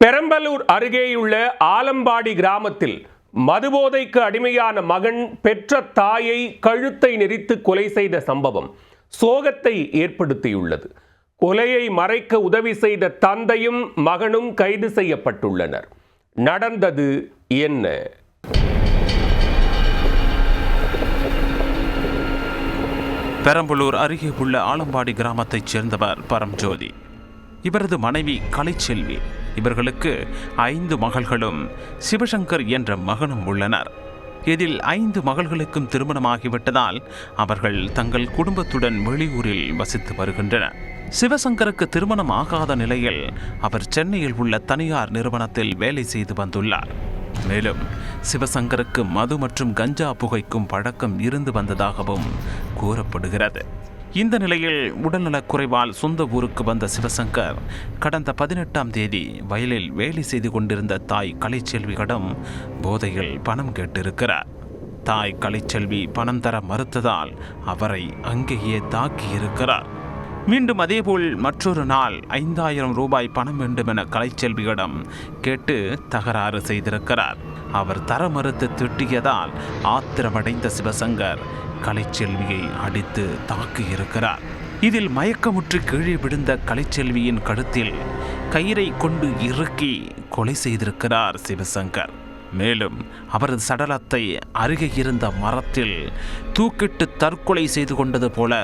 பெரம்பலூர் அருகேயுள்ள ஆலம்பாடி கிராமத்தில் மதுபோதைக்கு அடிமையான மகன் பெற்ற தாயை கழுத்தை நெரித்து கொலை செய்த சம்பவம் சோகத்தை ஏற்படுத்தியுள்ளது. கொலையை மறைக்க உதவி செய்த தந்தையும் மகனும் கைது செய்யப்பட்டுள்ளனர். நடந்தது என்ன? பெரம்பலூர் அருகே உள்ள ஆலம்பாடி கிராமத்தைச் சேர்ந்தவர் பரம்ஜோதி. இவரது மனைவி கலைச்செல்வி. இவர்களுக்கு 5 மகள்களும் சிவசங்கர் என்ற மகனும் உள்ளனர். இதில் 5 மகள்களுக்கும் திருமணமாகிவிட்டதால் அவர்கள் தங்கள் குடும்பத்துடன் வெளியூரில் வசித்து வருகின்றனர். சிவசங்கருக்கு திருமணம் ஆகாத நிலையில் அவர் சென்னையில் உள்ள தனியார் நிறுவனத்தில் வேலை செய்து வந்துள்ளார். மேலும் சிவசங்கருக்கு மது மற்றும் கஞ்சா புகைக்கும் பழக்கம் இருந்து வந்ததாகவும் கூறப்படுகிறது. இந்த நிலையில் உடல்நலக் குறைவால் சொந்த ஊருக்கு வந்த சிவசங்கர் கடந்த 18ஆம் தேதி வயலில் வேலை செய்து கொண்டிருந்த தாய் கலைச்செல்வியிடம் போதையில் பணம் கேட்டிருக்கிறார். தாய் கலைச்செல்வி பணம் தர மறுத்ததால் அவரை அங்கேயே தாக்கியிருக்கிறார். மீண்டும் அதேபோல் மற்றொரு நாள் 5000 ரூபாய் பணம் வேண்டும் என கலைச்செல்வியிடம் கேட்டு தகராறு செய்திருக்கிறார். அவர் தர மறுத்து திட்டியதால் ஆத்திரமடைந்த சிவசங்கர் கலைச்செல்வியை அடித்து தாக்கியிருக்கிறார். இதில் மயக்கமுற்று கீழே விழுந்த கலைச்செல்வியின் கழுத்தில் கயிறை கொண்டு இறுக்கி கொலை செய்திருக்கிறார் சிவசங்கர். மேலும் அவரது சடலத்தை அருகே இருந்த மரத்தில் தூக்கிட்டு தற்கொலை செய்து கொண்டது போல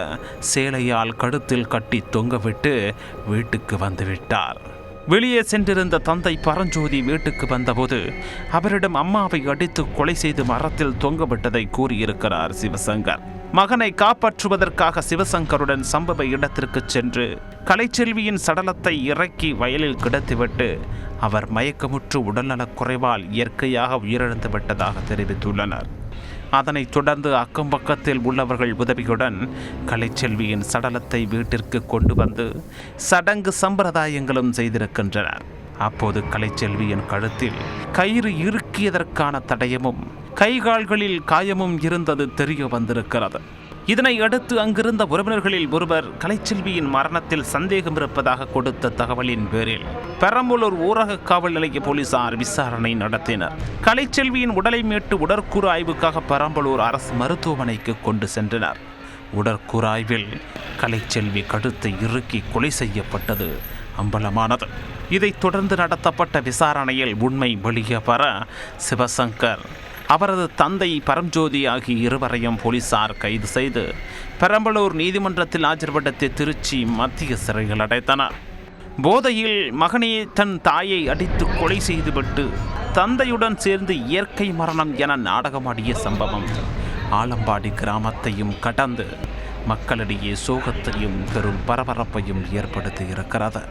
சேலையால் கழுத்தில் கட்டி தொங்கவிட்டு வீட்டுக்கு வந்துவிட்டார். வெளியே சென்றிருந்த தந்தை பரஞ்சோதி வீட்டுக்கு வந்தபோது அவரிடம் அம்மாவை அடித்து கொலை செய்து மரத்தில் தொங்கவிட்டதை கூறியிருக்கிறார் சிவசங்கர். மகனை காப்பாற்றுவதற்காக சிவசங்கருடன் சம்பவ இடத்திற்கு சென்று கலைச்செல்வியின் சடலத்தை இறக்கி வயலில் கிடத்திவிட்டு அவர் மயக்கமுற்று உடல்நலக் குறைவால் இயற்கையாக உயிரிழந்து விட்டதாக தெரிவித்துள்ளனர். அதனைத் தொடர்ந்து அக்கம் பக்கத்தில் உள்ளவர்கள் உதவியுடன் கலைச்செல்வியின் சடலத்தை வீட்டிற்கு கொண்டு வந்து சடங்கு சம்பிரதாயங்களும் செய்திருக்கின்றனர். அப்போது கலைச்செல்வியின் கழுத்தில் கயிறு இறுக்கியதற்கான தடயமும் கைகால்களில் காயமும் இருந்தது தெரிய வந்திருக்கிறது. இதனை அடுத்து அங்கிருந்த உறவினர்களில் ஒருவர் கலைச்செல்வியின் மரணத்தில் சந்தேகம் இருப்பதாக கொடுத்த தகவலின் பேரில் பெரம்பலூர் ஊரக காவல் நிலைய போலீசார் விசாரணை நடத்தினர். கலைச்செல்வியின் உடலை மீட்டு உடற்கூறு ஆய்வுக்காக பெரம்பலூர் அரசு மருத்துவமனைக்கு கொண்டு சென்றனர். உடற்கூறு ஆய்வில் கலைச்செல்வி கழுத்தை இறுக்கி கொலை செய்யப்பட்டது அம்பலமானது. இதைத் தொடர்ந்து நடத்தப்பட்ட விசாரணையில் உண்மை வெளியே வர சிவசங்கர், அவரது தந்தை பரம்ஜோதி ஆகிய இருவரையும் போலீசார் கைது செய்து பெரம்பலூர் நீதிமன்றத்தில் ஆஜர்படுத்தி திருச்சி மத்திய சிறையில் அடைத்தனர். போதையில் மகனே தன் தாயை அடித்து கொலை செய்துவிட்டு தந்தையுடன் சேர்ந்து இயற்கை மரணம் என நாடகமாடிய சம்பவம் ஆலம்பாடி கிராமத்தையும் கடந்து மக்களிடையே சோகத்தையும் பெரும் பரபரப்பையும் ஏற்படுத்தி இருக்கிறது.